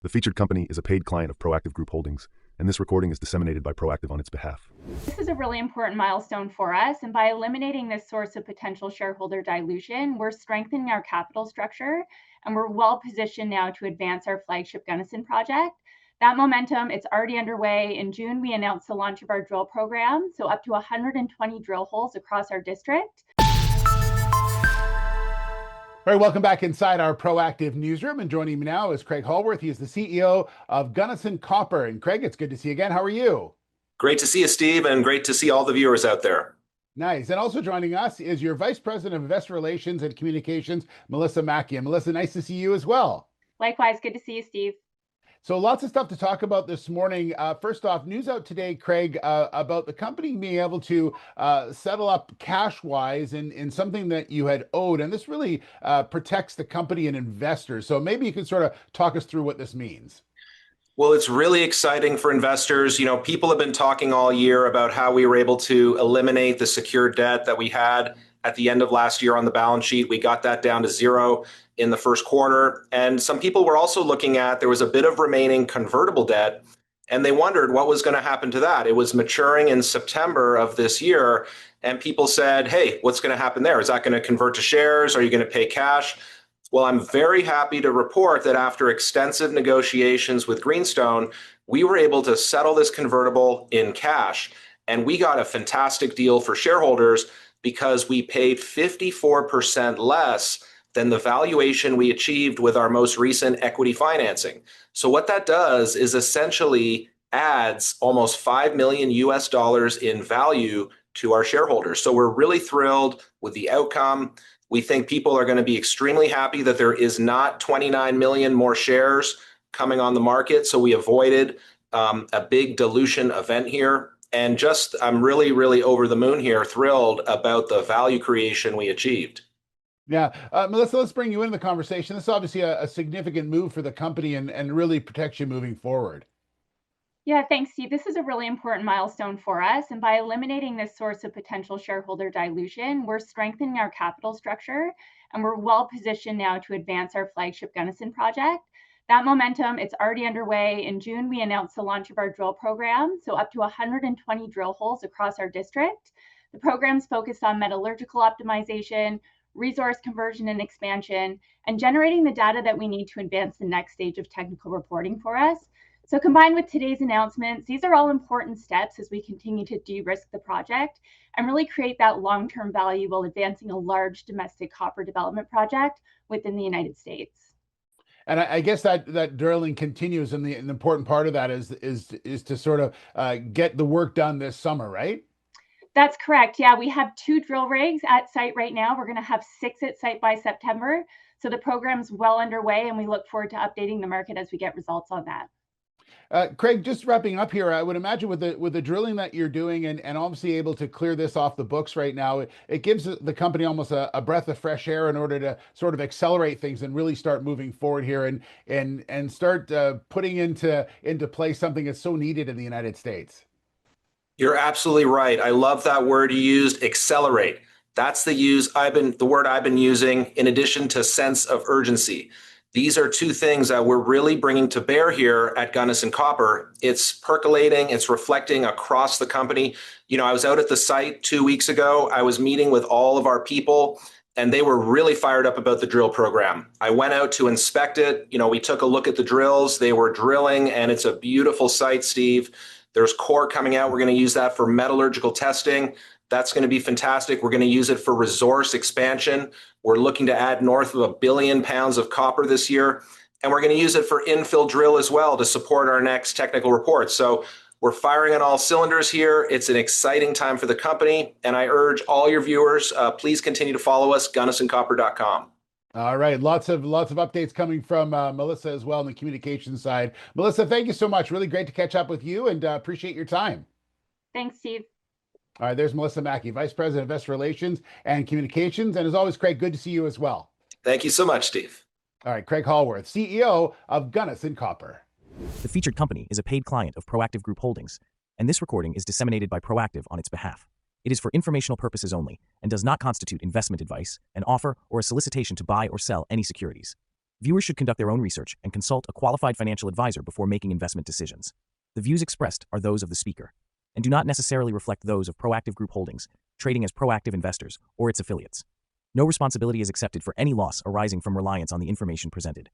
The featured company is a paid client of Proactive Group Holdings, and this recording is disseminated by Proactive on its behalf. This is a really important milestone for us, and by eliminating this source of potential shareholder dilution, we're strengthening our capital structure, and we're well positioned now to advance our flagship Gunnison project. That momentum, it's already underway. In June, we announced the launch of our drill program, so up to 120 drill holes across our district. All right, welcome back inside our Proactive newsroom. And joining me now is Craig Hallworth. He is the CEO of Gunnison Copper. And Craig, it's good to see you again. How are you? Great to see you, Steve, and great to see all the viewers out there. Nice. And also joining us is your Vice President of Investor Relations and Communications, Melissa Mackie. And Melissa, nice to see you as well. Likewise, good to see you, Steve. So lots of stuff to talk about this morning. First off, news out today, Craig, about the company being able to settle up cash-wise in something that you had owed. And this really protects the company and investors. So maybe you can sort of talk us through what this means. Well, it's really exciting for investors. You know, people have been talking all year about how we were able to eliminate the secured debt that we had at the end of last year on the balance sheet. We got that down to zero in the first quarter. And some people were also looking at, there was a bit of remaining convertible debt, and they wondered what was going to happen to that. It was maturing in September of this year. And people said, hey, what's going to happen there? Is that going to convert to shares? Are you going to pay cash? Well, I'm very happy to report that after extensive negotiations with Greenstone, we were able to settle this convertible in cash. And we got a fantastic deal for shareholders because we paid 54% less than the valuation we achieved with our most recent equity financing. So what that does is essentially adds almost $5 million in value to our shareholders. So we're really thrilled with the outcome. We think people are going to be extremely happy that there is not 29 million more shares coming on the market. So we avoided a big dilution event here. And just, I'm really, really over the moon here, thrilled about the value creation we achieved. Yeah. Melissa, let's bring you into the conversation. This is obviously a significant move for the company and really protects you moving forward. Yeah, thanks, Steve. This is a really important milestone for us. And by eliminating this source of potential shareholder dilution, we're strengthening our capital structure, and we're well positioned now to advance our flagship Gunnison project. That momentum, it's already underway. In June, we announced the launch of our drill program, so up to 120 drill holes across our district. The program's focused on metallurgical optimization, resource conversion and expansion, and generating the data that we need to advance the next stage of technical reporting for us. So combined with today's announcements, these are all important steps as we continue to de-risk the project and really create that long-term value while advancing a large domestic copper development project within the United States. And I guess that drilling continues, and the important part of that is to sort of get the work done this summer, right? That's correct. Yeah, we have 2 drill rigs at site right now. We're going to have 6 at site by September. So the program's well underway, and we look forward to updating the market as we get results on that. Craig, just wrapping up here, I would imagine with the drilling that you're doing and obviously able to clear this off the books right now, it gives the company almost a breath of fresh air in order to sort of accelerate things and really start moving forward here and start putting into place something that's so needed in the United States. You're absolutely right. I love that word you used, accelerate. That's the word I've been using in addition to sense of urgency. These are 2 things that we're really bringing to bear here at Gunnison Copper. It's percolating, it's reflecting across the company. You know, I was out at the site 2 weeks ago. I was meeting with all of our people, and they were really fired up about the drill program. I went out to inspect it. You know, we took a look at the drills. They were drilling, and it's a beautiful site, Steve. There's core coming out. We're going to use that for metallurgical testing. That's going to be fantastic. We're going to use it for resource expansion. We're looking to add north of 1 billion pounds of copper this year. And we're going to use it for infill drill as well to support our next technical report. So we're firing on all cylinders here. It's an exciting time for the company. And I urge all your viewers, please continue to follow us, gunnisoncopper.com. All right. Lots of updates coming from Melissa as well on the communications side. Melissa, thank you so much. Really great to catch up with you and appreciate your time. Thanks, Steve. All right. There's Melissa Mackie, Vice President of Investor Relations and Communications. And as always, Craig, good to see you as well. Thank you so much, Steve. All right. Craig Hallworth, CEO of Gunnison Copper. The featured company is a paid client of Proactive Group Holdings, and this recording is disseminated by Proactive on its behalf. It is for informational purposes only and does not constitute investment advice, an offer, or a solicitation to buy or sell any securities. Viewers should conduct their own research and consult a qualified financial advisor before making investment decisions. The views expressed are those of the speaker and do not necessarily reflect those of Proactive Group Holdings, trading as Proactive Investors, or its affiliates. No responsibility is accepted for any loss arising from reliance on the information presented.